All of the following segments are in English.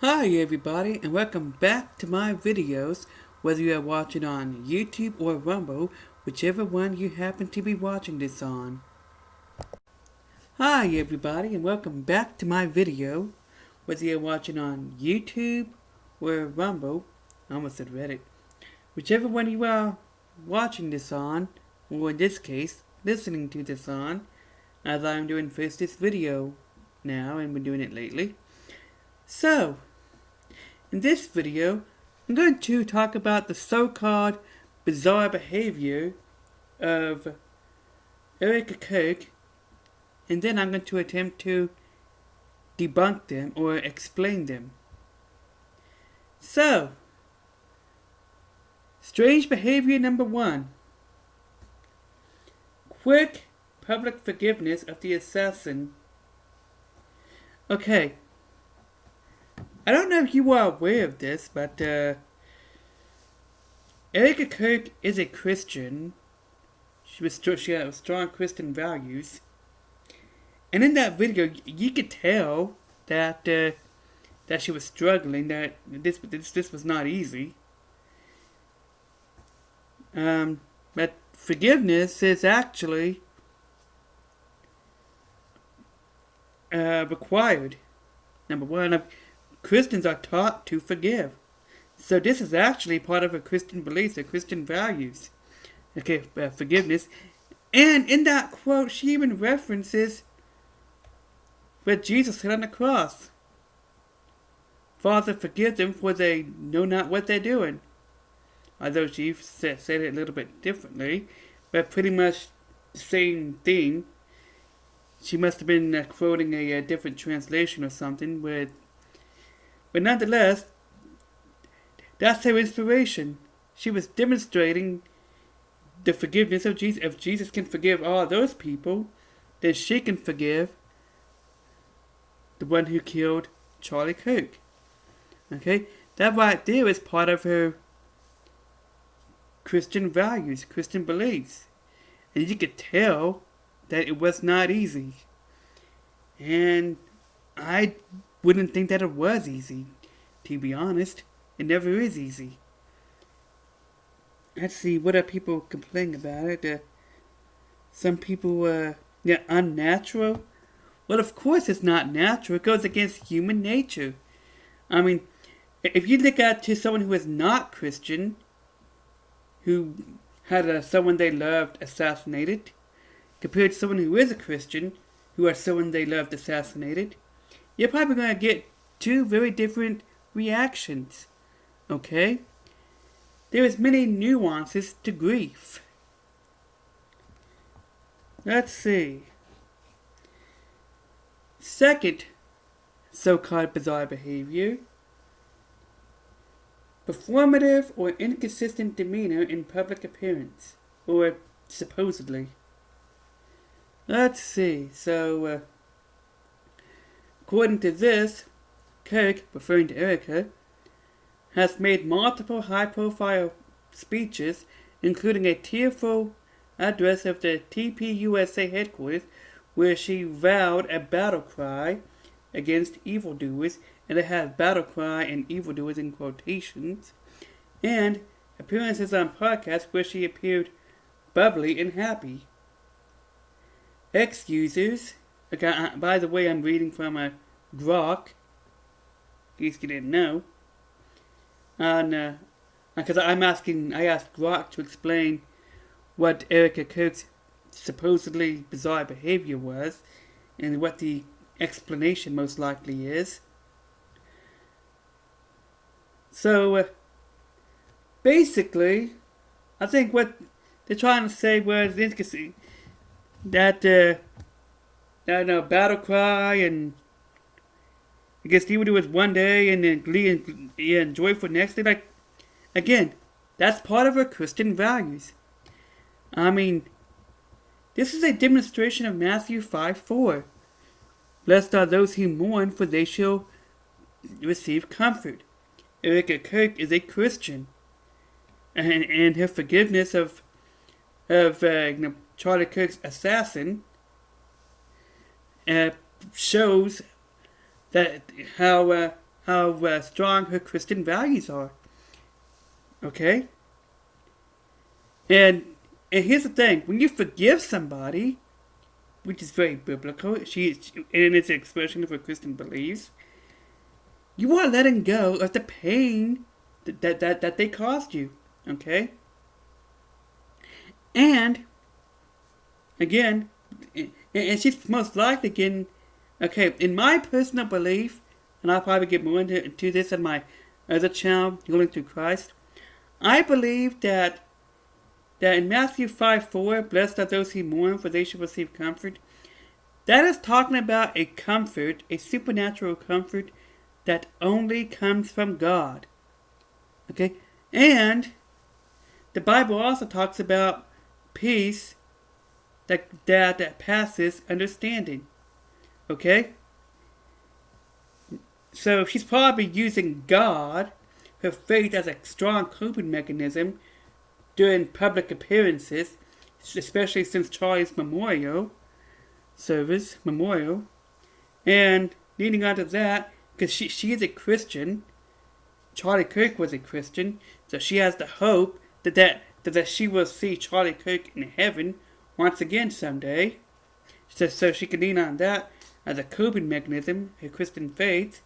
Hi everybody and welcome back to my videos, whether you are watching on YouTube or Rumble, whichever one you happen to be watching this on. Hi everybody and welcome back to my video, whether you're watching on YouTube or Rumble, I almost said Reddit, whichever one you are watching this on, or in this case, listening to this on, as I'm doing first this video now and been doing it lately. So, in this video, I'm going to talk about the so-called bizarre behavior of Erika Kirk, and then I'm going to attempt to debunk them or explain them. So, strange behavior number 1. Quick public forgiveness of the assassin. Okay. I don't know if you are aware of this, but Erika Kirk is a Christian. She had strong Christian values, and in that video, you could tell that that she was struggling. That this was not easy. But forgiveness is actually required. Number one. Christians are taught to forgive. So this is actually part of a Christian beliefs, their Christian values. Okay, forgiveness. And in that quote, she even references what Jesus said on the cross. Father, forgive them, for they know not what they're doing. Although she said it a little bit differently, but pretty much the same thing. She must have been quoting a different translation or something with. But nonetheless, that's her inspiration. She was demonstrating the forgiveness of Jesus. If Jesus can forgive all those people, then she can forgive the one who killed Charlie Kirk. Okay? That right there is part of her Christian values, Christian beliefs. And you could tell that it was not easy. And I wouldn't think that it was easy. To be honest, it never is easy. Let's see, what are people complaining about it? Some people, unnatural. Well, of course it's not natural. It goes against human nature. I mean, if you look at to someone who is not Christian, who had someone they loved assassinated, compared to someone who is a Christian, who has someone they loved assassinated, you're probably going to get two very different reactions. Okay? There is many nuances to grief. Let's see. Second so-called bizarre behavior. Performative or inconsistent demeanor in public appearance. Or supposedly. Let's see. So, according to this, Kirk, referring to Erika, has made multiple high-profile speeches, including a tearful address of the TPUSA headquarters, where she vowed a battle cry against evildoers, and it has battle cry and evildoers in quotations, and appearances on podcasts where she appeared bubbly and happy. Ex-users, by the way, I'm reading from a Grok, in case you didn't know, and because I asked Grok to explain what Erika Kirk's supposedly bizarre behavior was, and what the explanation most likely is. So, basically, I think what they're trying to say was that battle cry and I guess he would do it one day and then glee and joyful next day. Like, again, that's part of her Christian values. I mean, this is a demonstration of Matthew 5:4. Blessed are those who mourn, for they shall receive comfort. Erika Kirk is a Christian, and her forgiveness of Charlie Kirk's assassin shows that how how strong her Christian values are. Okay? And here's the thing. When you forgive somebody, which is very biblical, and it's an expression of her Christian beliefs, you are letting go of the pain that they caused you. Okay? And, again, and she's most likely getting, okay, in my personal belief, and I'll probably get more into this in my other channel, Healing Through Christ, I believe that in Matthew 5:4, blessed are those who mourn, for they shall receive comfort, that is talking about a comfort, a supernatural comfort, that only comes from God. Okay? And the Bible also talks about peace that passes understanding. Okay? So she's probably using God, her faith, as a strong coping mechanism during public appearances, especially since Charlie's memorial, and leading on to that, because she is a Christian, Charlie Kirk was a Christian, so she has the hope that she will see Charlie Kirk in heaven once again someday, so she can lean on that as a coping mechanism, her Christian faith.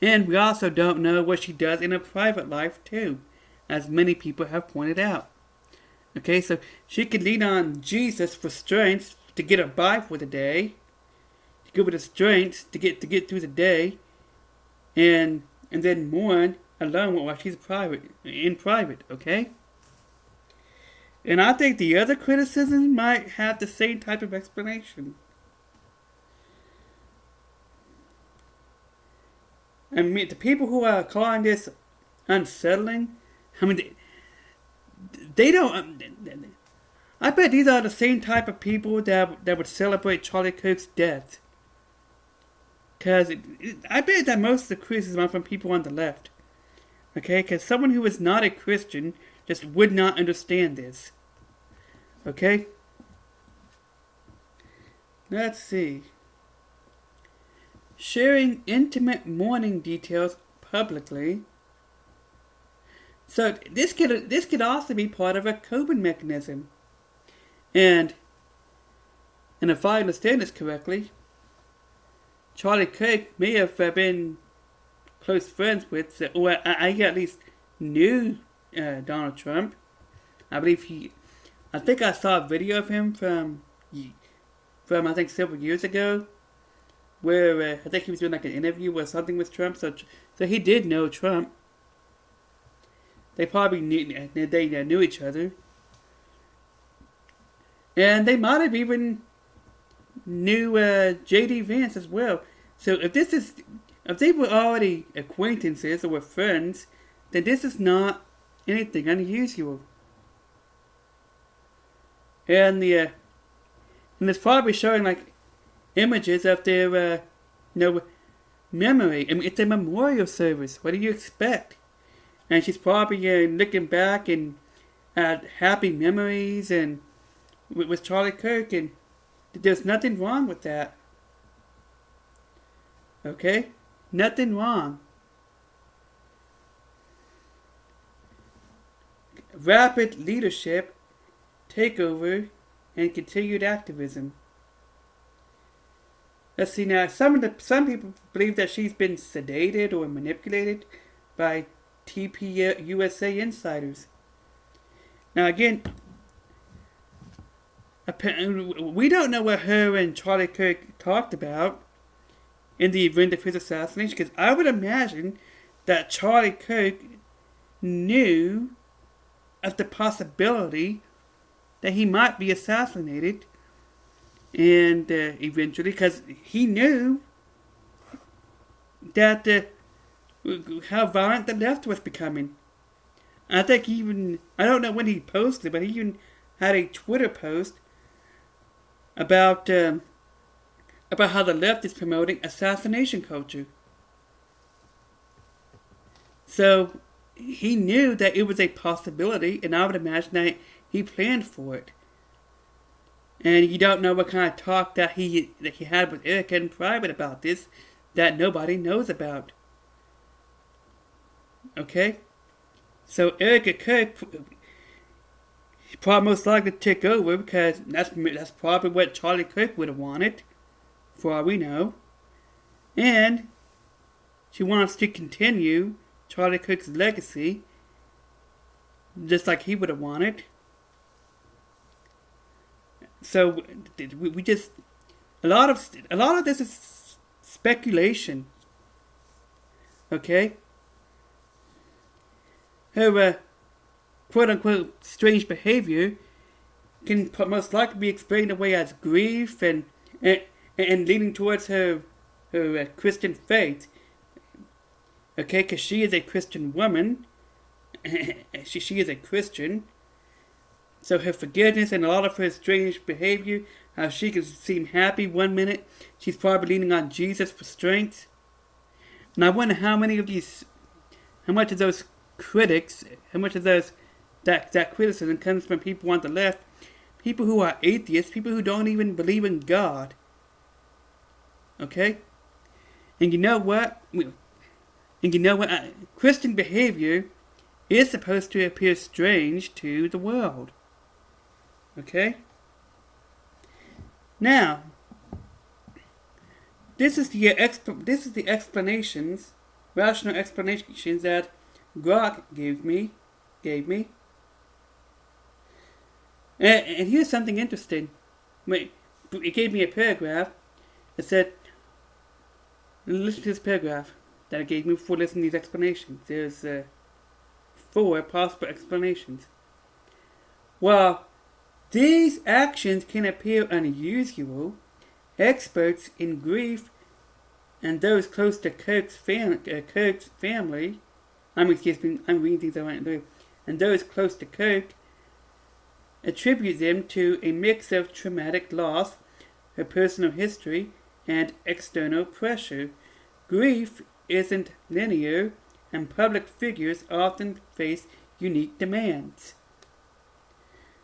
And we also don't know what she does in her private life too, as many people have pointed out. Okay, so she can lean on Jesus for strength to get her by for the day, to give her the strength to get through the day, and then mourn alone while she's in private. Okay. And I think the other criticism might have the same type of explanation. I mean, the people who are calling this unsettling, I mean, they don't. I bet these are the same type of people that would celebrate Charlie Kirk's death. Because I bet that most of the criticism are from people on the left. Okay? Because someone who is not a Christian just would not understand this. Okay? Let's see. Sharing intimate mourning details publicly. So this could also be part of a coping mechanism. And if I understand this correctly, Charlie Kirk may have been close friends with, or I at least knew Donald Trump. I think I saw a video of him from I think several years ago, where I think he was doing like an interview or something with Trump. So he did know Trump. They probably knew each other, and they might have even knew J.D. Vance as well. So if they were already acquaintances or were friends, then this is not anything unusual. And it's probably showing like images of their memory. I mean, it's a memorial service. What do you expect? And she's probably looking back and at happy memories and with Charlie Kirk, and there's nothing wrong with that. Okay? Nothing wrong. Rapid leadership, takeover, and continued activism. Let's see now. Some people believe that she's been sedated or manipulated by TP USA insiders. Now again, we don't know what her and Charlie Kirk talked about in the event of his assassination, because I would imagine that Charlie Kirk knew of the possibility that he might be assassinated, and eventually, because he knew that how violent the left was becoming. I think I don't know when he posted, but he even had a Twitter post about how the left is promoting assassination culture. So he knew that it was a possibility, and I would imagine that he planned for it. And you don't know what kind of talk that he had with Erika in private about this, that nobody knows about. Okay? So Erika Kirk probably most likely to take over because that's probably what Charlie Kirk would have wanted, for all we know. And she wants to continue Charlie Kirk's legacy, just like he would have wanted. So we just a lot of this is speculation. Okay. Her quote unquote strange behavior can most likely be explained away as grief and leading towards her Christian faith. Okay, because she is a Christian woman. she is a Christian. So her forgiveness and a lot of her strange behavior, how she can seem happy one minute, she's probably leaning on Jesus for strength. And I wonder how much of those critics, how much of that criticism comes from people on the left, people who are atheists, people who don't even believe in God. Okay? And you know what? Christian behavior is supposed to appear strange to the world. Okay? Now, this is the explanations, rational explanations that Grok gave me. And here's something interesting. It gave me a paragraph. It said, listen to this paragraph that it gave me before listening to these explanations. There's 4 possible explanations. While these actions can appear unusual, experts in grief and those close to Kirk's family, I'm reading things I went through, and those close to Kirk attribute them to a mix of traumatic loss, her personal history, and external pressure. Grief isn't linear, and public figures often face unique demands.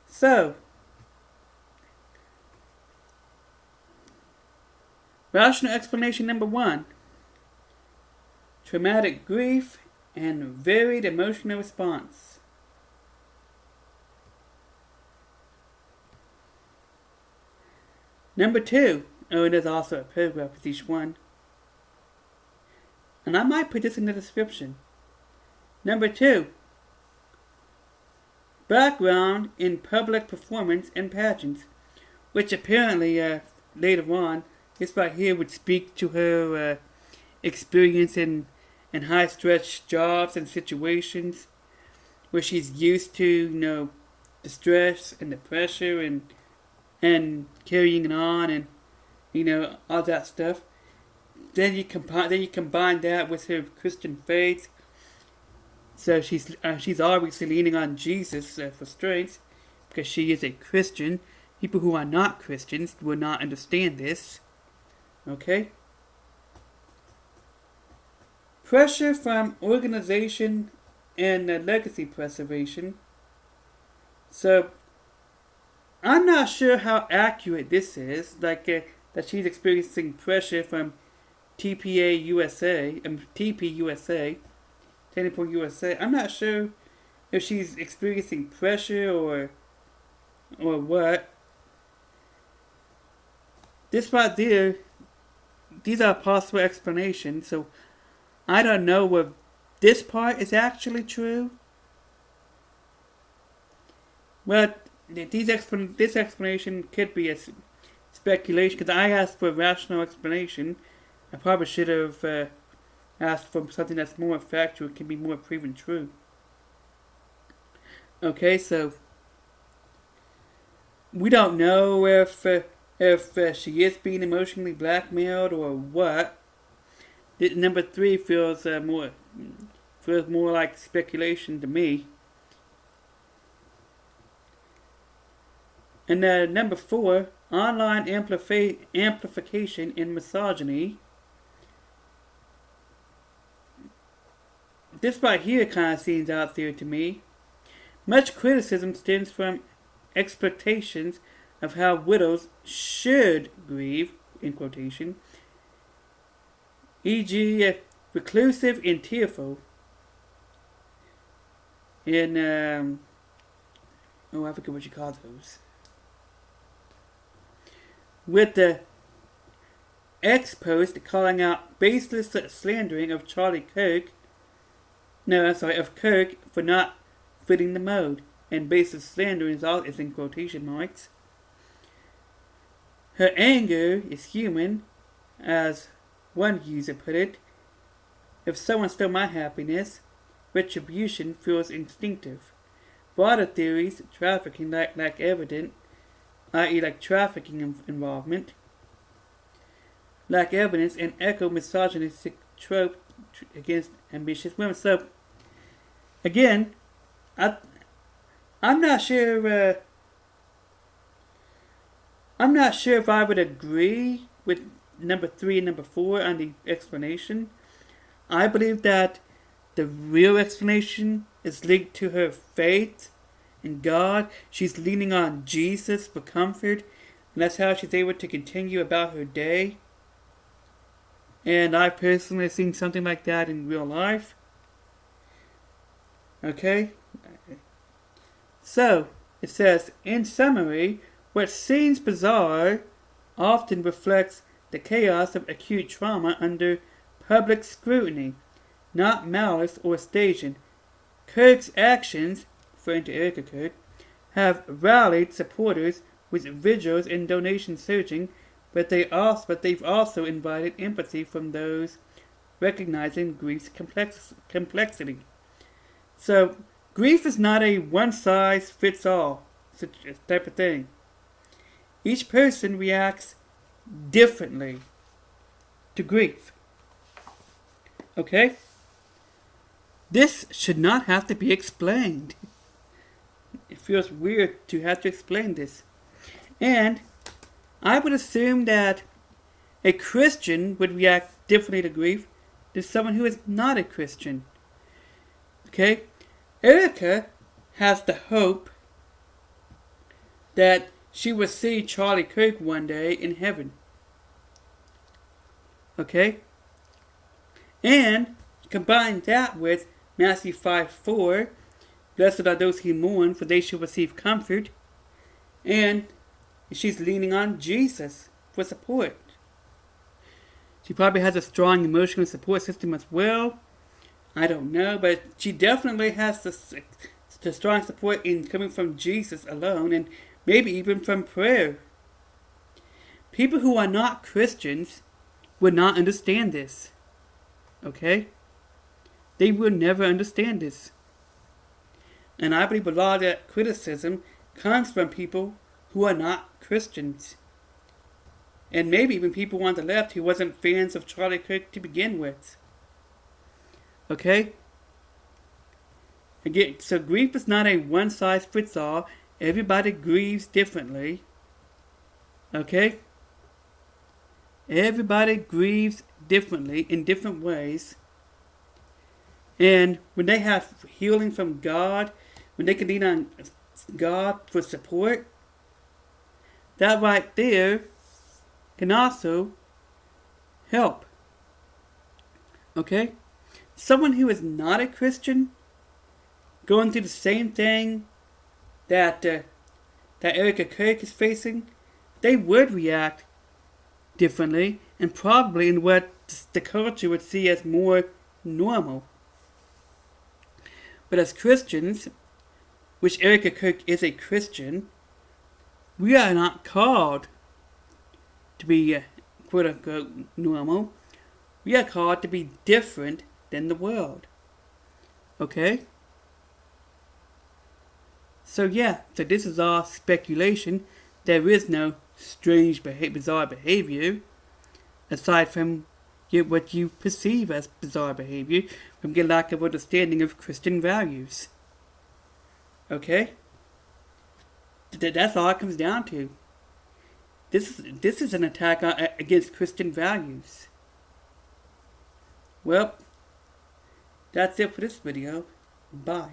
So, rational explanation number 1. Traumatic grief and varied emotional response. Number 2. Oh, there's also a paragraph with each one. And I might put this in the description. Number 2. Background in public performance and pageants, which apparently later on, this right here would speak to her experience in high-stress jobs and situations where she's used to, the stress and the pressure and carrying it on and, all that stuff. Then you combine that with her Christian faith. So she's obviously leaning on Jesus for strength because she is a Christian. People who are not Christians will not understand this. Okay? Pressure from organization and legacy preservation. So, I'm not sure how accurate this is. That she's experiencing pressure from TPA USA, TP USA, Technical USA. I'm not sure if she's experiencing pressure or what. This right there, these are possible explanations. So I don't know if this part is actually true. But this explanation could be a speculation because I asked for a rational explanation. I probably should have asked for something that's more factual, can be more proven true. Okay, so we don't know if she is being emotionally blackmailed or what. Number 3 feels more like speculation to me. And number 4, online amplification in misogyny. This right here kind of seems out there to me. Much criticism stems from expectations of how widows should grieve, in quotation, e.g. reclusive and tearful. In, I forget what you call those. With the ex-post calling out baseless slandering of of Kirk for not fitting the mode, and baseless slandering is in quotation marks. Her anger is human, as one user put it. If someone stole my happiness, retribution feels instinctive. Broader theories, trafficking lack evident, i.e. like trafficking involvement, lack evidence, and echo misogynistic trope against ambitious women. So, again, I'm not sure. I'm not sure if I would agree with number 3 and number 4 on the explanation. I believe that the real explanation is linked to her faith in God. She's leaning on Jesus for comfort, and that's how she's able to continue about her day. And I've personally seen something like that in real life. Okay? So, it says, in summary, what seems bizarre often reflects the chaos of acute trauma under public scrutiny, not malice or staging. Kirk's actions, referring to Erika Kirk, have rallied supporters with vigils and donation surging, but they've also invited empathy from those recognizing grief's complexity. So, grief is not a one-size-fits-all type of thing. Each person reacts differently to grief. Okay? This should not have to be explained. It feels weird to have to explain this. And I would assume that a Christian would react differently to grief than someone who is not a Christian. Okay? Erika has the hope that she will see Charlie Kirk one day in heaven. Okay? And combine that with Matthew 5:4, blessed are those who mourn, for they shall receive comfort. And she's leaning on Jesus for support. She probably has a strong emotional support system as well. I don't know, but she definitely has the strong support in coming from Jesus alone, and maybe even from prayer. People who are not Christians would not understand this. Okay? They will never understand this. And I believe a lot of that criticism comes from people who are not Christians. And maybe even people on the left who wasn't fans of Charlie Kirk to begin with. Okay? Again, so grief is not a one-size-fits-all. Everybody grieves differently. Okay? Everybody grieves differently in different ways. And when they have healing from God, when they can lean on God for support, that right there can also help. Okay? Someone who is not a Christian, going through the same thing that Erika Kirk is facing, they would react differently, and probably in what the culture would see as more normal. But as Christians, which Erika Kirk is a Christian, we are not called to be quote-unquote normal. We are called to be different than the world. Okay? So this is all speculation. There is no strange, bizarre behavior, aside from what you perceive as bizarre behavior from your lack of understanding of Christian values. Okay? That's all it comes down to. This is an attack against Christian values. Well, that's it for this video. Bye.